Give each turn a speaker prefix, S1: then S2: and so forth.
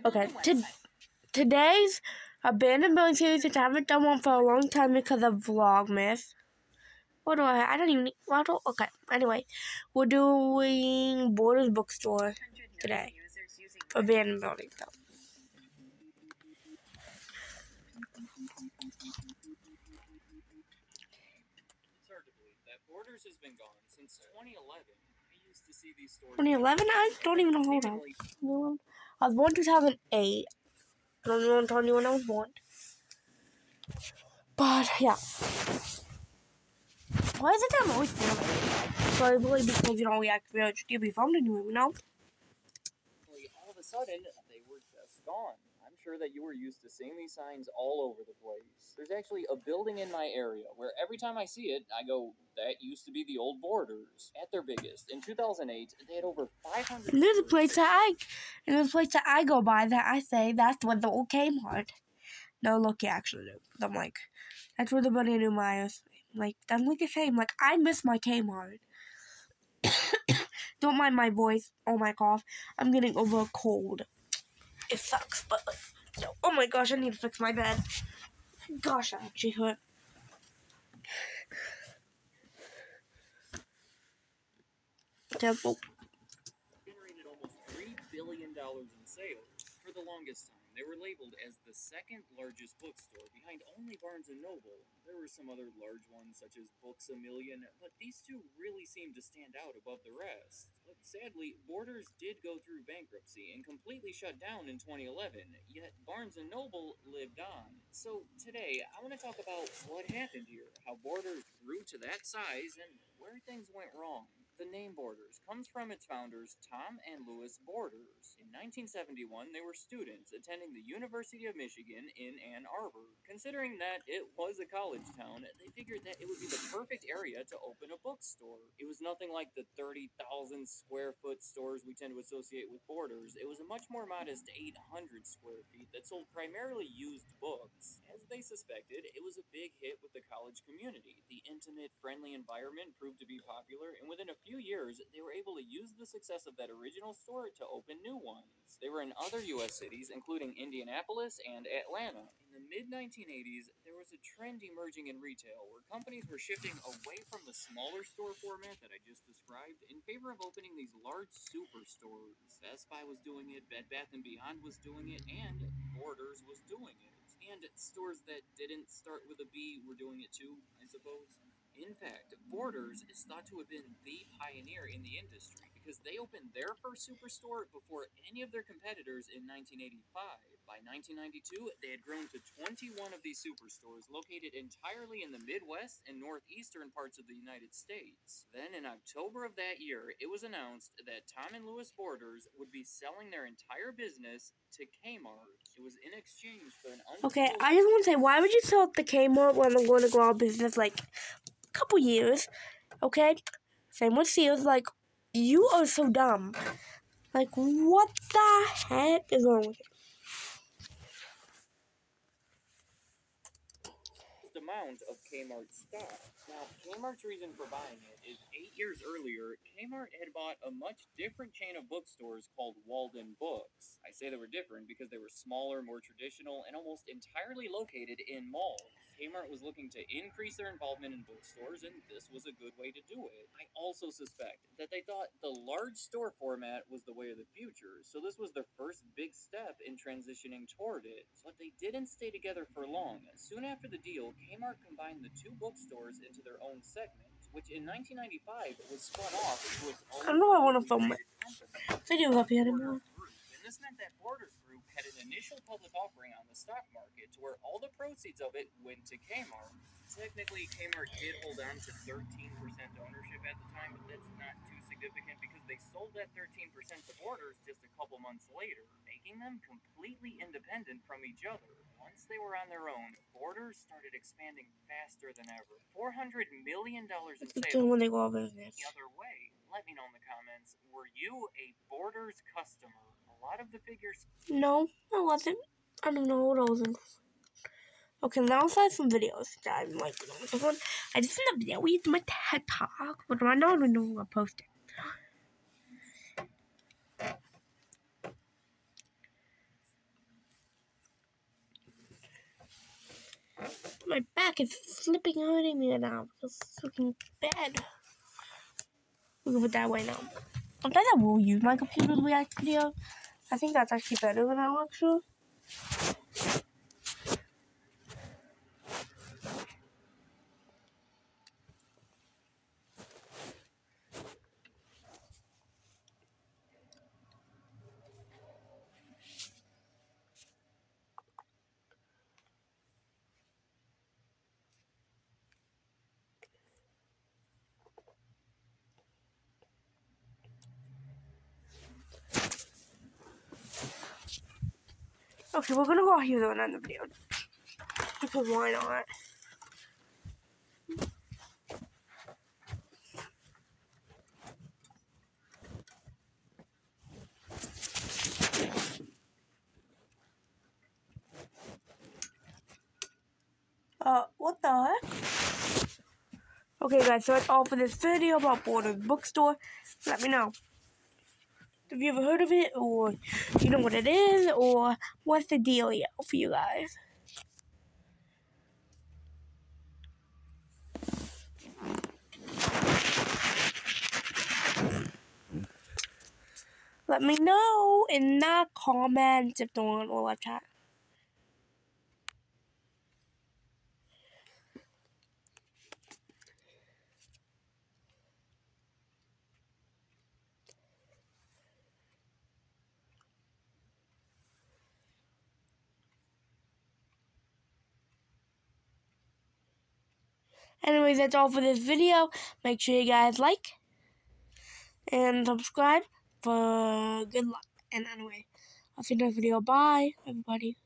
S1: Okay, today's abandoned building series, which I haven't done one for a long time because of Vlogmas. What do I don't even, okay, anyway, we're doing Borders Bookstore today. Abandoned building stuff.
S2: It's hard to believe that Borders has been gone since 2011. I used to see these stores.
S1: 2011? I don't even know how old I was. I was born in 2008. I don't know tell you when I was born. But yeah. Why is it that I'm always feeling? Probably because you know we activated HDB phone anyway, you know?
S2: All of a sudden, they were just gone. I'm sure that you were used to seeing these signs all over the place. There's actually a building in my area where every time I see it, I go, that used to be the old Borders. At their biggest, in 2008, they had over 500.
S1: And there's a place that I go by that I say that's what the old Kmart. No, look, you actually do. I'm like, that's where the bunny knew my like, I'm like the same. Like, I miss my Kmart. Don't mind my voice or my cough. I'm getting over a cold. It sucks, but like, so, oh my gosh, I need to fix my bed. Gosh, I actually hurt. Temple.
S2: Generated almost $3 billion in sales. For the longest time, they were labeled as the second largest bookstore behind only Barnes & Noble. There were some other large ones such as Books A Million, but these two really seemed to stand out above the rest. But sadly, Borders did go through bankruptcy and completely shut down in 2011, yet Barnes & Noble lived on. So today, I want to talk about what happened here, how Borders grew to that size, and where things went wrong. The name Borders comes from its founders, Tom and Louis Borders. In 1971, they were students attending the University of Michigan in Ann Arbor. Considering that it was a college town, they figured that it would be the perfect area to open a bookstore. It was nothing like the 30,000 square foot stores we tend to associate with Borders. It was a much more modest 800 square feet that sold primarily used books. As they suspected, it was a big hit with the college community. The intimate, friendly environment proved to be popular, and within a few years, they were able to use the success of that original store to open new ones. They were in other U.S. cities, including Indianapolis and Atlanta. In the mid-1980s, there was a trend emerging in retail where companies were shifting away from the smaller store format that I just described in favor of opening these large superstores. Best Buy was doing it, Bed Bath & Beyond was doing it, and Borders was doing it. And stores that didn't start with a B were doing it too, I suppose. In fact, Borders is thought to have been the pioneer in the industry because they opened their first superstore before any of their competitors in 1985. By 1992, they had grown to 21 of these superstores located entirely in the Midwest and northeastern parts of the United States. Then in October of that year, it was announced that Tom and Louis Borders would be selling their entire business to Kmart. It was in exchange for an
S1: Okay, I just want to say, why would you sell it to Kmart when I'm going to go out of business like couple years, okay? Same with Sears, like, you are so dumb. Like, what the heck is wrong with you?
S2: Amount of Kmart stock. Now, Kmart's reason for buying it is 8 years earlier, Kmart had bought a much different chain of bookstores called Walden Books. I say they were different because they were smaller, more traditional, and almost entirely located in malls. Kmart was looking to increase their involvement in bookstores, and this was a good way to do it. I also suspect that they thought the large store format was the way of the future, so this was their first big step in transitioning toward it. But they didn't stay together for long. Soon after the deal, Kmart combined the two bookstores into their own segment, which in 1995 was spun off into its own.
S1: I don't know. I want to film it. Video up here anymore.
S2: And this meant that Borders Group had an initial public offering on the stock market to where all the proceeds of it went to Kmart. Technically, Kmart did hold on to 13% ownership at the time, but that's not too significant because they sold that 13% to Borders just a couple months later, making them completely independent from each other. Once they were on their own, Borders started expanding faster than ever. $400 million in sales.
S1: When they go over this.
S2: The other way. Let me know in the comments, were you a Borders customer? A lot of the figures...
S1: No, I wasn't. I don't know what I wasn't. Okay, now I'll find some videos that I'm like, this one. I just seen a video with my TED Talk, but I don't even know who I posted. My back is slipping hurting me now. It's looking bad. We can put that away now. Sometimes I will use my computer to react to videos. I think that's actually better than our lecture. Okay, we're gonna go out here though and end the video. Because why not? What the heck? Okay guys, so that's all for this video about Borders Bookstore. Let me know. Have you ever heard of it, or you know what it is, or what's the dealio for you guys? Let me know in the comments if the one will live chat. Anyways, that's all for this video. Make sure you guys like and subscribe for good luck. And anyway, I'll see you in the next video. Bye, everybody.